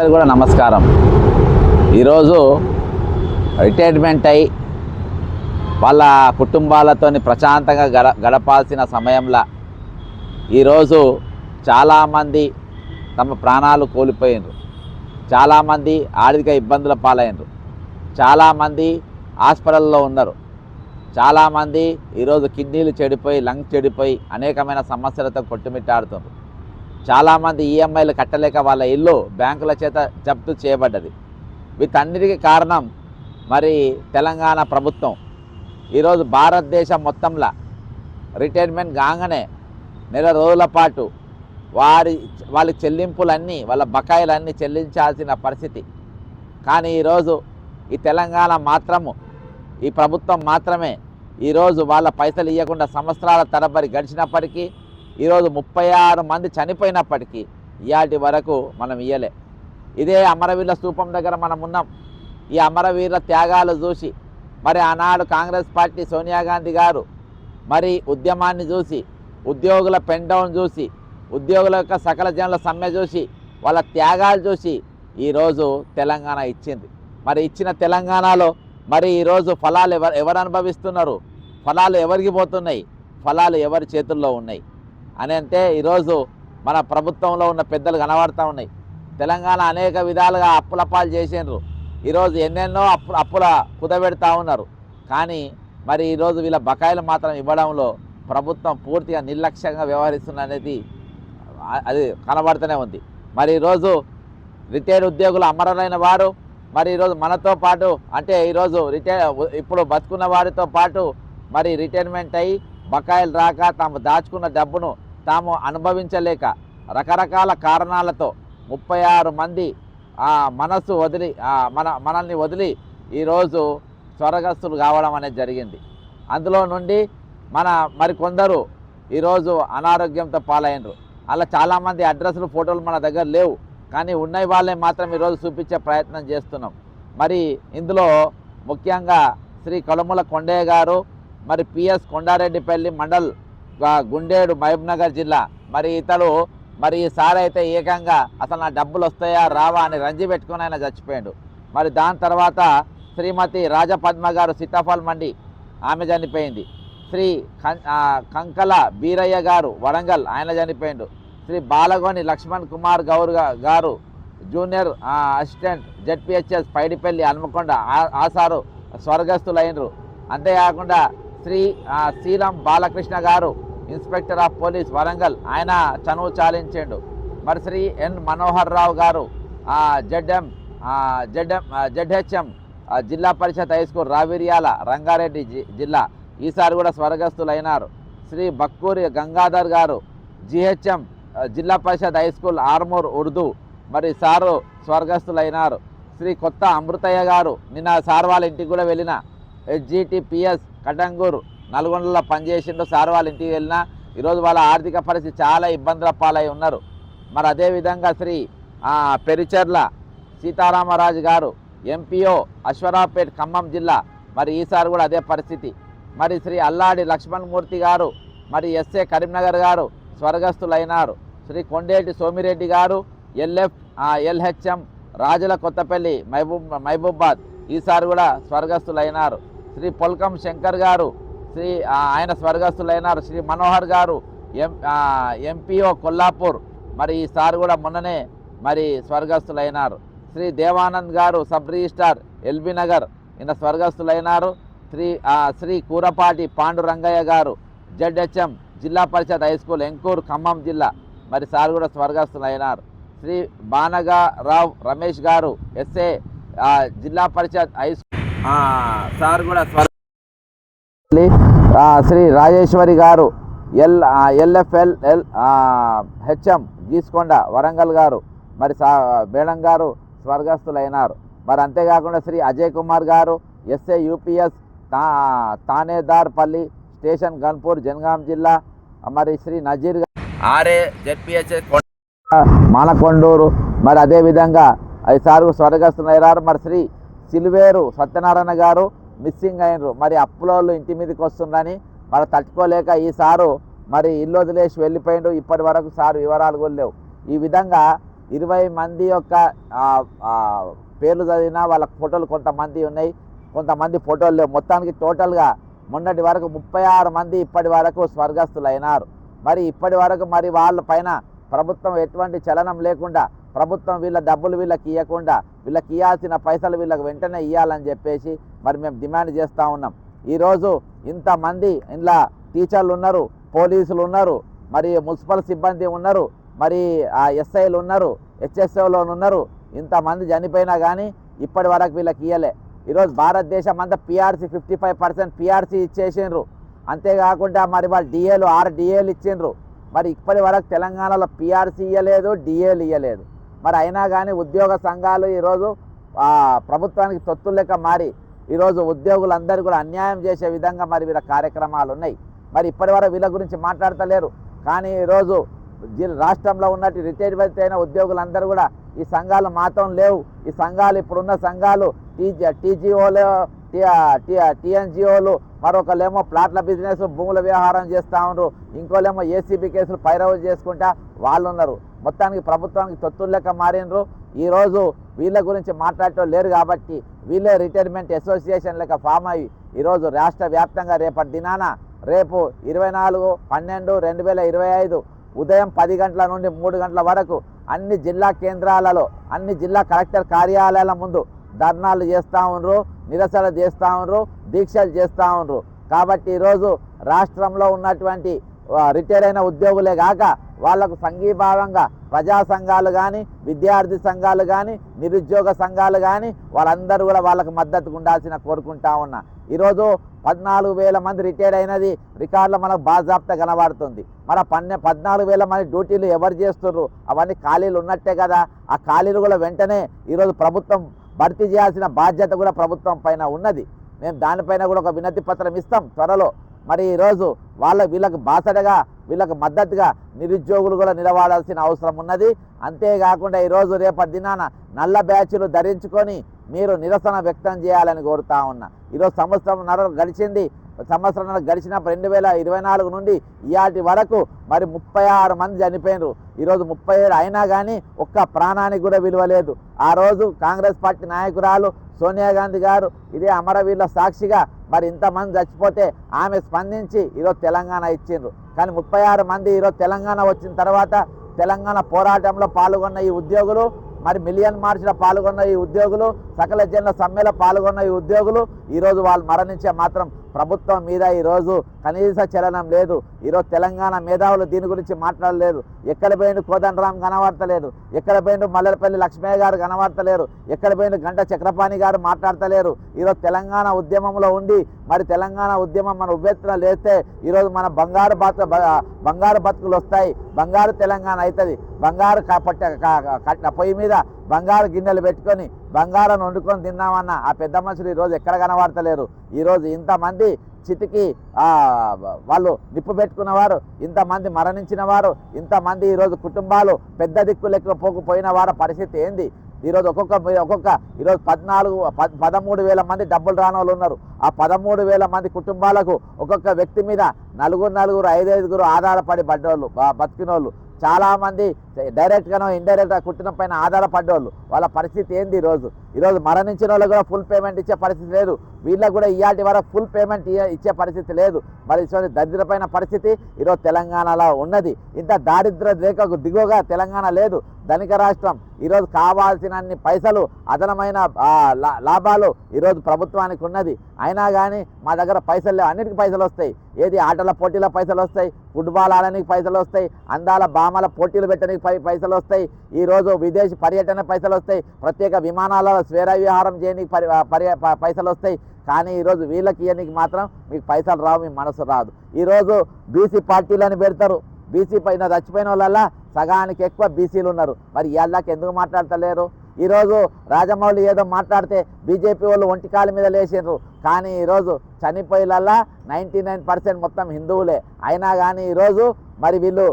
కూడా నమస్కారం. ఈరోజు రిటైర్మెంట్ అయి వాళ్ళ కుటుంబాలతోని ప్రశాంతంగా గడపాల్సిన సమయంలో ఈరోజు చాలామంది తమ ప్రాణాలు కోల్పోయినారు. చాలామంది ఆర్థిక ఇబ్బందుల పాలైనరు. చాలామంది హాస్పిటల్లో ఉన్నారు. చాలామంది ఈరోజు కిడ్నీలు చెడిపోయి, లంగ్స్ చెడిపోయి అనేకమైన సమస్యలతో కొట్టుమిట్టాడుతున్నారు. చాలామంది ఈఎంఐలు కట్టలేక వాళ్ళ ఇల్లు బ్యాంకుల చేత జప్తు చేయబడ్డది. వీటన్నిటికీ కారణం మరి తెలంగాణ ప్రభుత్వం. ఈరోజు భారతదేశం మొత్తంలో రిటైర్మెంట్ కాగానే నెల రోజుల పాటు వాళ్ళ చెల్లింపులన్నీ, వాళ్ళ బకాయిలన్నీ చెల్లించాల్సిన పరిస్థితి. కానీ ఈరోజు ఈ తెలంగాణ మాత్రము, ఈ ప్రభుత్వం మాత్రమే ఈరోజు వాళ్ళ పైసలు ఇవ్వకుండా సంవత్సరాల తరబడి గడిచినప్పటికీ, ఈరోజు 36 మంది చనిపోయినప్పటికీ ఇయాటి వరకు మనం ఇయ్యలే. ఇదే అమరవీరుల స్తూపం దగ్గర మనం ఉన్నాం. ఈ అమరవీరుల త్యాగాలు చూసి మరి ఆనాడు కాంగ్రెస్ పార్టీ సోనియా గాంధీ గారు మరి ఉద్యమాన్ని చూసి, ఉద్యోగుల పెన్ డౌన్ చూసి, ఉద్యోగుల యొక్క సకల జనుల సమ్మె చూసి, వాళ్ళ త్యాగాలు చూసి ఈరోజు తెలంగాణ ఇచ్చింది. మరి ఇచ్చిన తెలంగాణలో మరి ఈరోజు ఫలాలు ఎవరు అనుభవిస్తున్నారు? ఫలాలు ఎవరికి పోతున్నాయి? ఫలాలు ఎవరి చేతుల్లో ఉన్నాయి అని అంటే ఈరోజు మన ప్రభుత్వంలో ఉన్న పెద్దలు కనబడుతూ ఉన్నాయి. తెలంగాణ అనేక విధాలుగా అప్పుల పాలు చేసినారు. ఈరోజు ఎన్నెన్నో అప్పుల కుదబెడతా ఉన్నారు. కానీ మరి ఈరోజు వీళ్ళ బకాయిలు మాత్రం ఇవ్వడంలో ప్రభుత్వం పూర్తిగా నిర్లక్ష్యంగా వ్యవహరిస్తున్నది అది కనబడుతూనే ఉంది. మరి ఈరోజు రిటైర్డ్ ఉద్యోగులు అమరులైన వారు మరి ఈరోజు మనతో పాటు, అంటే ఈరోజు ఇప్పుడు బతుకున్న వారితో పాటు మరి రిటైర్మెంట్ అయ్యి బకాయిలు రాక తాము దాచుకున్న డబ్బును తాము అనుభవించలేక రకరకాల కారణాలతో 36 మంది మనసు వదిలి మనల్ని వదిలి ఈరోజు స్వర్గస్థులు కావడం అనేది జరిగింది. అందులో నుండి మరికొందరు ఈరోజు అనారోగ్యంతో పాలైనరు. అలా చాలామంది అడ్రస్లు, ఫోటోలు మన దగ్గర లేవు. కానీ ఉన్న వాళ్ళే మాత్రం ఈరోజు చూపించే ప్రయత్నం చేస్తున్నాం. మరి ఇందులో ముఖ్యంగా శ్రీ కలుముల కొండయ్య గారు, మరి పిఎస్ కొండారెడ్డిపల్లి మండల్, గుండేడు, మహబూబ్నగర్ జిల్లా. మరి ఇతడు మరి ఈసారి అయితే ఏకంగా అసలు నా డబ్బులు వస్తాయా రావా అని రంజి పెట్టుకుని ఆయన చచ్చిపోయాడు. మరి దాని తర్వాత శ్రీమతి రాజపద్మ గారు సీతాఫల్ మండి, ఆమె చనిపోయింది. శ్రీ కంకల బీరయ్య గారు వరంగల్, ఆయన చనిపోయిండు. Shri Balagoni Laxman Kumar Gaur garu junior assistant ZPHS Paidipalli Hanamkonda, ఆసారు స్వర్గస్థులైనరు. అంతేకాకుండా శ్రీ శీలం బాలకృష్ణ గారు ఇన్స్పెక్టర్ ఆఫ్ పోలీస్ వరంగల్, ఆయన చనువు చాలించిండు. మరి శ్రీ ఎన్ మనోహర్ రావు గారు జెడ్హెచ్ఎం జిల్లా పరిషత్ హై స్కూల్ రావిర్యాల, రంగారెడ్డి జిల్లా, ఈసారి కూడా స్వర్గస్థులైనారు. శ్రీ బక్కూరి గంగాధర్ గారు జిహెచ్ఎం జిల్లా పరిషత్ హై స్కూల్ ఆర్మూర్ ఉర్దూ, మరి సారు స్వర్గస్థులైనారు. శ్రీ కొత్త అమృతయ్య గారు, నిన్న సార్ వాళ్ళ ఇంటికి కూడా వెళ్ళిన, హెచ్జిటిపిఎస్ కటంగూరు నల్గొండలో పనిచేసిండు. సార్ వాళ్ళ ఇంటికి వెళ్ళినా ఈరోజు వాళ్ళ ఆర్థిక పరిస్థితి చాలా ఇబ్బందుల పాలై ఉన్నారు. మరి అదేవిధంగా శ్రీ పెరిచర్ల సీతారామరాజు గారు ఎంపీఓ అశ్వరావుపేట్ ఖమ్మం జిల్లా, మరి ఈసారి కూడా అదే పరిస్థితి. మరి శ్రీ అల్లాడి లక్ష్మణమూర్తి గారు, మరి ఎస్ఏ కరీంనగర్ గారు స్వర్గస్థులైనారు. శ్రీ కొండేటి సోమిరెడ్డి గారు ఎల్హెచ్ఎం రాజుల కొత్తపల్లి మహబూబాద్, ఈసారి కూడా స్వర్గస్థులైనారు. శ్రీ పొల్కం శంకర్ గారు ఆయన స్వర్గస్థులైనారు. శ్రీ మనోహర్ గారు ఎంపీఓ కొల్లాపూర్, మరి ఈసారి కూడా మొన్ననే మరి స్వర్గస్థులైనారు. శ్రీ దేవానంద్ గారు సబ్ రిజిస్ట్రార్ ఎల్బీ నగర్, ఈయన స్వర్గస్థులైనారు. శ్రీ కూరపాటి పాండురంగయ్య గారు జెడ్హెచ్ఎం జిల్లా పరిషత్ హై స్కూల్ ఎంకూరు ఖమ్మం జిల్లా, మరి సార్ కూడా స్వర్గస్థులైనారు. శ్రీ బానగారావు రమేష్ గారు ఎస్ఏ జిల్లా పరిషత్ హై స్కూల్, సార్ కూడా శ్రీ రాజేశ్వరి గారు ఎల్ఎఫ్ఎల్ హెచ్ఎం గీసుకొండ వరంగల్ గారు, మరి మేడం గారు స్వర్గస్థులైనారు. మరి అంతేకాకుండా Shri Ajay Kumar garu SA UPS Thanedarpalli Station Ghanpur Jangaon జిల్లా, మరి శ్రీ నజీర్ ఆర్ఏ జెడ్పిహెచ్ఎస్ మానకొండూరు, మరి అదేవిధంగా సారు స్వర్గస్థులైనారు. మరి శ్రీ సిల్వేరు సత్యనారాయణ గారు మిస్సింగ్ అయినరు. మరి అప్పులోళ్ళు ఇంటి మీదకి వస్తుందని మరి తట్టుకోలేక ఈ సారు మరి ఇల్లు వదిలేసి వెళ్ళిపోయిండు. ఇప్పటి వరకు సారు వివరాలు కూడా లేవు. ఈ విధంగా 20 మంది యొక్క పేర్లు చదివినా వాళ్ళ ఫోటోలు కొంతమంది ఉన్నాయి, కొంతమంది ఫోటోలు లేవు. మొత్తానికి టోటల్గా మొన్నటి వరకు 36 మంది ఇప్పటి వరకు స్వర్గస్థులైనారు. మరి ఇప్పటి వరకు మరి వాళ్ళ పైన ప్రభుత్వం ఎటువంటి చలనం లేకుండా, ప్రభుత్వం వీళ్ళ డబ్బులు వీళ్ళకి ఇవ్వకుండా, వీళ్ళకి ఇవ్వాల్సిన పైసలు వీళ్ళకి వెంటనే ఇవ్వాలని చెప్పేసి మరి మేము డిమాండ్ చేస్తూ ఉన్నాం. ఈరోజు ఇంతమంది ఇంట్లో టీచర్లు ఉన్నారు, పోలీసులు ఉన్నారు, మరి మున్సిపల్ సిబ్బంది ఉన్నారు, మరి ఎస్ఐలు ఉన్నారు, హెచ్ఎస్ఓలు ఉన్నారు. ఇంతమంది చనిపోయినా కానీ ఇప్పటి వరకు వీళ్ళకి ఇవ్వలే. ఈరోజు భారతదేశం అంతా పిఆర్సీ 55% పిఆర్సీ ఇచ్చేసిండ్రు. అంతేకాకుండా మరి వాళ్ళు డిఏలు 6 డిఏలు ఇచ్చిండ్రు. మరి ఇప్పటి వరకు తెలంగాణలో పిఆర్సీ ఇవ్వలేదు, డిఏలు ఇవ్వలేదు. మరి అయినా కానీ ఉద్యోగ సంఘాలు ఈరోజు ప్రభుత్వానికి తొత్తులు లెక్క మారి ఈరోజు ఉద్యోగులందరూ కూడా అన్యాయం చేసే విధంగా మరి వీళ్ళ కార్యక్రమాలు ఉన్నాయి. మరి ఇప్పటి వరకు వీళ్ళ గురించి మాట్లాడతలేరు. కానీ ఈరోజు రాష్ట్రంలో ఉన్నట్టు రిటైర్మెంట్ అయిన ఉద్యోగులందరూ కూడా ఈ సంఘాలు మాత్రం లేవు. ఈ సంఘాలు ఇప్పుడున్న సంఘాలు టీజీఓలు, టీఎన్జిఓలు, మరొకళ్ళేమో ప్లాట్ల బిజినెస్, భూముల వ్యవహారం చేస్తూ ఉన్నారు, ఇంకోళ్ళేమో ఏసీబీ కేసులు పైరవులు చేసుకుంటా వాళ్ళు ఉన్నారు. మొత్తానికి ప్రభుత్వానికి తొత్తులు లెక్క మారినరు. ఈరోజు వీళ్ళ గురించి మాట్లాడటం లేరు కాబట్టి వీళ్ళే రిటైర్మెంట్ అసోసియేషన్ లెక్క ఫామ్ అయ్యి ఈరోజు రాష్ట్ర వ్యాప్తంగా రేపటి దినాన రేపు 24/12/2025 ఉదయం 10 గంటల నుండి 3 గంటల వరకు అన్ని జిల్లా కేంద్రాలలో, అన్ని జిల్లా కలెక్టర్ కార్యాలయాల ముందు ధర్నాలు చేస్తూ ఉన్నారు, నిరసన చేస్తూ ఉన్నారు, దీక్షలు చేస్తూ ఉన్నారు. కాబట్టి ఈరోజు రాష్ట్రంలో ఉన్నటువంటి రిటైర్ అయిన ఉద్యోగులే కాక వాళ్లకు సంఘీభావంగా ప్రజా సంఘాలు కానీ, విద్యార్థి సంఘాలు కానీ, నిరుద్యోగ సంఘాలు కానీ వాళ్ళందరూ కూడా వాళ్ళకు మద్దతుగా ఉండాల్సిన కోరుకుంటా ఉన్నా. ఈరోజు 14,000 మంది రిటైర్ అయినది రికార్డులో మనకు బాజాప్తా కనబడుతుంది. మన 14,000 మంది డ్యూటీలు ఎవరు చేస్తున్నారు? అవన్నీ ఖాళీలు ఉన్నట్టే కదా. ఆ ఖాళీలు కూడా వెంటనే ఈరోజు ప్రభుత్వం భర్తీ చేయాల్సిన బాధ్యత కూడా ప్రభుత్వం పైన ఉన్నది. మేము దానిపైన కూడా ఒక వినతి పత్రం ఇస్తాం త్వరలో. మరి ఈరోజు వీళ్ళకు బాసటగా, వీళ్ళకు మద్దతుగా నిరుద్యోగులు కూడా నిలబడాల్సిన అవసరం ఉన్నది. అంతేకాకుండా ఈరోజు రేపటి దినాన నల్ల బ్యాచ్లు ధరించుకొని మీరు నిరసన వ్యక్తం చేయాలని కోరుతా ఉన్నా. ఈరోజు సంవత్సరంన్నర గడిచింది. సంవత్సరంన్నర గడిచినప్పుడు 2024 నుండి ఇయాటి వరకు మరి 36 మంది చనిపోయినారు. ఈరోజు 37 అయినా కానీ ఒక్క ప్రాణానికి కూడా విలువ లేదు. ఆ రోజు కాంగ్రెస్ పార్టీ నాయకురాలు సోనియా గాంధీ గారు ఇదే అమరవీరుల సాక్షిగా మరి ఇంతమంది చచ్చిపోతే ఆమె స్పందించి ఈరోజు తెలంగాణ ఇచ్చిండ్రు. కానీ 36 మంది ఈరోజు తెలంగాణ వచ్చిన తర్వాత తెలంగాణ పోరాటంలో పాల్గొన్న ఈ ఉద్యోగులు, మరి మిలియన్ మార్చ్లో పాల్గొన్న ఈ ఉద్యోగులు, సకల జనుల సమ్మెలో పాల్గొన్న ఈ ఉద్యోగులు ఈరోజు వాళ్ళు మరణించే మాత్రం ప్రభుత్వం మీద ఈరోజు కనీస చలనం లేదు. ఈరోజు తెలంగాణ మేధావులు దీని గురించి మాట్లాడలేదు. ఎక్కడ పోయిండు కోదండరాం కనబడతలేదు, ఎక్కడ పోయిండు మల్లెపల్లి లక్ష్మయ్య గారు కనబడతలేరు, ఎక్కడ పోయిండు గంట చక్రపాణి గారు మాట్లాడతలేరు. ఈరోజు తెలంగాణ ఉద్యమంలో ఉండి మరి తెలంగాణ ఉద్యమం మన ఉవ్వెత్తున లేస్తే ఈరోజు మన బంగారు బతుకులు వస్తాయి, బంగారు తెలంగాణ అవుతుంది. బంగారు కట్టిన పొయ్యి మీద బంగారు గిన్నెలు పెట్టుకొని బంగారం వండుకొని తిన్నామన్న ఆ పెద్ద మనుషులు ఈరోజు ఎక్కడ కనబడతలేరు. ఈరోజు ఇంతమంది చితికి వాళ్ళు నిప్పు పెట్టుకున్నవారు, ఇంతమంది మరణించిన వారు, ఇంతమంది ఈరోజు కుటుంబాలు పెద్ద దిక్కు లెక్క పోకపోయిన వారి పరిస్థితి ఏంది? ఈరోజు ఈరోజు 13,000 మంది డబ్బులు రానోళ్ళు ఉన్నారు. ఆ 13,000 మంది కుటుంబాలకు ఒక్కొక్క వ్యక్తి మీద 4 5 ఆధారపడి బతికినోళ్ళు చాలామంది డైరెక్ట్గానో ఇండైరెక్ట్గా కుట్టిన పైన ఆధారపడ్డోళ్ళు. వాళ్ళ పరిస్థితి ఏంది? ఈరోజు మరణించిన వాళ్ళకు కూడా ఫుల్ పేమెంట్ ఇచ్చే పరిస్థితి లేదు. వీళ్ళకు కూడా ఇయాటి వరకు ఫుల్ పేమెంట్ ఇచ్చే పరిస్థితి లేదు. మరి ఇటువంటి దరిద్రమైన పరిస్థితి ఈరోజు తెలంగాణలో ఉన్నది. ఇంత దారిద్ర రేఖకు దిగువగా తెలంగాణ లేదు, ధనిక రాష్ట్రం. ఈరోజు కావాల్సినన్ని పైసలు, అదనమైన లాభాలు ఈరోజు ప్రభుత్వానికి ఉన్నది. అయినా కానీ మా దగ్గర పైసలు లేవు. అన్నిటికీ పైసలు వస్తాయి. ఏది ఆటల పోటీల పైసలు వస్తాయి, ఫుట్బాల్ ఆడడానికి పైసలు వస్తాయి, అందాల బామల పోటీలు పెట్టడానికి పైసలు వస్తాయి, ఈరోజు విదేశీ పర్యటన పైసలు వస్తాయి, ప్రత్యేక విమానాలలో స్వేర విహారం చేయడానికి పైసలు వస్తాయి. కానీ ఈరోజు వీళ్ళకి ఇవ్వడానికి మాత్రం మీకు పైసలు రావు, మీ మనసు రాదు. ఈరోజు బీసీ పార్టీలని పెడతారు. బీసీ పైన చచ్చిపోయిన వాళ్ళ సగానికి ఎక్కువ బీసీలు ఉన్నారు. మరి ఇవాళకి ఎందుకు మాట్లాడతలేరు? ఈరోజు రాజమౌళి ఏదో మాట్లాడితే బీజేపీ వాళ్ళు ఒంటికాల మీద లేచిండ్రు. కానీ ఈరోజు చనిపోయేలా 99% మొత్తం హిందువులే. అయినా కానీ ఈరోజు మరి వీళ్ళు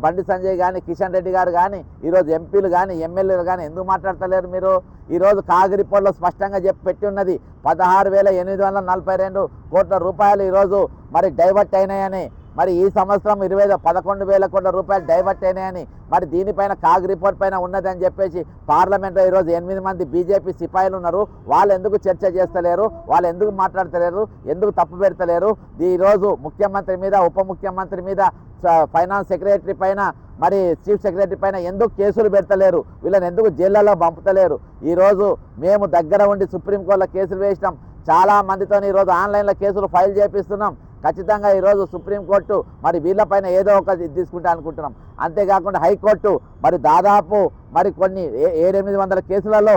బండి సంజయ్ కానీ, కిషన్ రెడ్డి గారు కానీ, ఈరోజు ఎంపీలు కానీ, ఎమ్మెల్యేలు కానీ ఎందుకు మాట్లాడతలేరు మీరు? ఈరోజు కాగ్ రిపోర్ట్లో స్పష్టంగా పెట్టి ఉన్నది 16,842 కోట్ల రూపాయలు ఈరోజు మరి డైవర్ట్ అయినాయని. మరి ఈ సంవత్సరం 11,000 కోట్ల రూపాయలు డైవర్ట్ అయినాయని మరి దీనిపైన కాగ్ రిపోర్ట్ పైన ఉన్నదని చెప్పేసి పార్లమెంట్లో ఈరోజు 8 మంది బీజేపీ సిపాయిలు ఉన్నారు. వాళ్ళు ఎందుకు చర్చ చేస్తలేరు, వాళ్ళు ఎందుకు మాట్లాడతలేరు, ఎందుకు తప్పు పెడతలేరు? ఈరోజు ముఖ్యమంత్రి మీద, ఉప ముఖ్యమంత్రి మీద, ఫైనాన్స్ సెక్రటరీ పైన, మరి చీఫ్ సెక్రటరీ పైన ఎందుకు కేసులు పెడతలేరు? వీళ్ళని ఎందుకు జైళ్ళలో పంపుతలేరు? ఈరోజు మేము దగ్గర ఉండి సుప్రీంకోర్టులో కేసులు వేసినాం. చాలా మందితో ఈరోజు ఆన్లైన్లో కేసులు ఫైల్ చేపిస్తున్నాం. ఖచ్చితంగా ఈరోజు సుప్రీంకోర్టు మరి వీళ్ళపైన ఏదో ఒక తీసుకుంటా అనుకుంటున్నాం. అంతేకాకుండా హైకోర్టు మరి దాదాపు మరి కొన్ని 700-800 కేసులలో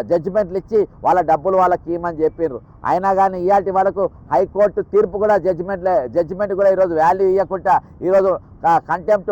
జడ్జిమెంట్లు ఇచ్చి వాళ్ళ డబ్బులు వాళ్ళకి ఇవ్వమని చెప్పారు. అయినా కానీ ఇవాటి వరకు హైకోర్టు తీర్పు కూడా జడ్జిమెంట్ కూడా ఈరోజు వాల్యూ ఇవ్వకుండా ఈరోజు కంటెంప్ట్,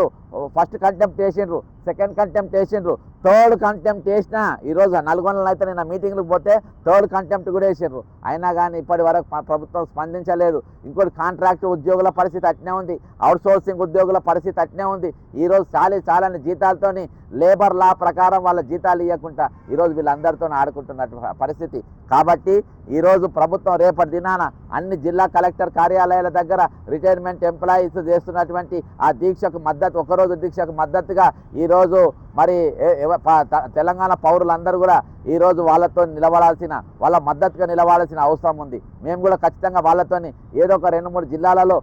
ఫస్ట్ కంటెంప్ట్ వేసిండ్రు, సెకండ్ కంటెంప్ట్ వేసిండ్రు, థర్డ్ కంటెంప్ట్ వేసినా ఈరోజు నల్గొండలో అయితే నిన్న మీటింగ్లకు పోతే థర్డ్ కంటెంప్ట్ కూడా వేసిండ్రు. అయినా కానీ ఇప్పటి వరకు ప్రభుత్వం స్పందించలేదు. ఇంకోటి కాంట్రాక్ట్ ఉద్యోగుల పరిస్థితి అట్నే ఉంది, అవుట్ సోర్సింగ్ ఉద్యోగుల పరిస్థితి అట్నే ఉంది. ఈరోజు చాలని జీతాలతోని లేబర్ లా ప్రకారం వాళ్ళ జీతాలు ఇవ్వకుండా ఈరోజు వీళ్ళందరితో ఆడుకుంటున్నట్టు పరిస్థితి. కాబట్టి ఈరోజు ప్రభుత్వం రేపటి దినాన అన్ని జిల్లా కలెక్టర్ కార్యాలయాల దగ్గర రిటైర్మెంట్ ఎంప్లాయీస్ చేస్తున్నటువంటి ఆ దీక్షకు మద్దతు, ఒకరోజు దీక్షకు మద్దతుగా ఈరోజు మరి తెలంగాణ పౌరులందరూ కూడా ఈరోజు వాళ్ళతో నిలబడాల్సిన, వాళ్ళ మద్దతుగా నిలబడాల్సిన అవసరం ఉంది. మేము కూడా ఖచ్చితంగా వాళ్ళతోని ఏదో ఒక 2-3 జిల్లాలలో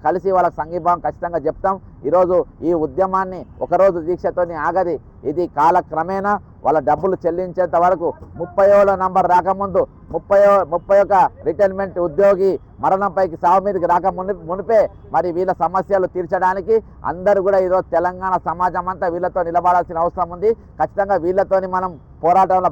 కలిసి వాళ్ళ సంఘీభావం ఖచ్చితంగా చెప్తాం. ఈరోజు ఈ ఉద్యమాన్ని ఒకరోజు దీక్షతోని ఆగది. ఇది కాలక్రమేణా వాళ్ళ డబ్బులు చెల్లించేంత వరకు 37వ నంబర్ రాకముందు 31 రిటైర్మెంట్ ఉద్యోగి మరణంపైకి సావు మీదకి మునిపే మరి వీళ్ళ సమస్యలు తీర్చడానికి అందరూ కూడా ఈరోజు తెలంగాణ సమాజం అంతా వీళ్ళతో నిలబడాల్సిన అవసరం ఉంది. ఖచ్చితంగా వీళ్ళతోని మనం పోరాటంలో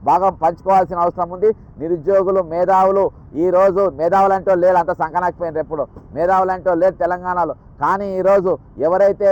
భాగం పంచుకోవాల్సిన అవసరం ఉంది. నిరుద్యోగులు, మేధావులు, ఈరోజు మేధావులు అంటూ లేరు, అంత సంకనాకపోయినారు. ఎప్పుడు మేధావులు అంటూ లేరు తెలంగాణలో. కానీ ఈరోజు ఎవరైతే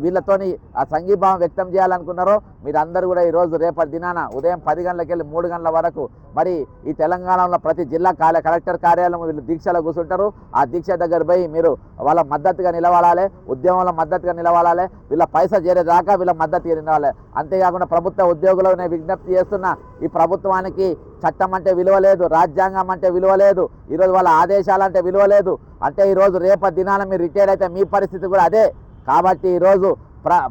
వీళ్ళతోని ఆ సంఘీభావం వ్యక్తం చేయాలనుకున్నారో మీరందరూ కూడా ఈరోజు రేపటి దినాన ఉదయం 10 గంటలకు వెళ్ళి 3 గంటల వరకు మరి ఈ తెలంగాణలో ప్రతి జిల్లా కలెక్టర్ కార్యాలయం వీళ్ళు దీక్షలో కూర్చుంటారు. ఆ దీక్ష దగ్గర పోయి మీరు వాళ్ళ మద్దతుగా నిలబడాలి, ఉద్యమంలో మద్దతుగా నిలబడాలి, వీళ్ళ పైసా చేరేదాకా వీళ్ళ మద్దతుగా నిలవాలి. అంతేకాకుండా ప్రభుత్వ ఉద్యోగులు నేను విజ్ఞప్తి చేస్తున్నా, ఈ ప్రభుత్వానికి చట్టం అంటే విలువ లేదు, రాజ్యాంగం అంటే విలువ లేదు, ఈరోజు వాళ్ళ ఆదేశాలు అంటే విలువ లేదు. అంటే ఈరోజు రేపటి దినాన మీరు రిటైర్ అయితే మీ పరిస్థితి కూడా అదే. కాబట్టి ఈరోజు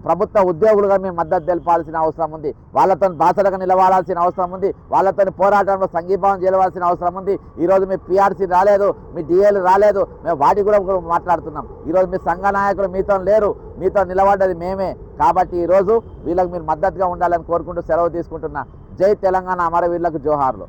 ప్రభుత్వ ఉద్యోగులుగా మేము మద్దతు తెలపాల్సిన అవసరం ఉంది, వాళ్ళతో బాసలుగా నిలవాల్సిన అవసరం ఉంది, వాళ్ళతో పోరాటంలో సంఘీభావం చేయవలసిన అవసరం ఉంది. ఈరోజు మీ పిఆర్సీ రాలేదు, మీ డిఏలు రాలేదు, మేము వాటి కూడా మాట్లాడుతున్నాం. ఈరోజు మీ సంఘ నాయకులు మీతో లేరు, మీతో నిలబడ్డది మేమే. కాబట్టి ఈరోజు వీళ్ళకి మీరు మద్దతుగా ఉండాలని కోరుకుంటూ సెలవు తీసుకుంటున్నా. జై తెలంగాణ, అమరవీరులకు జోహార్లు.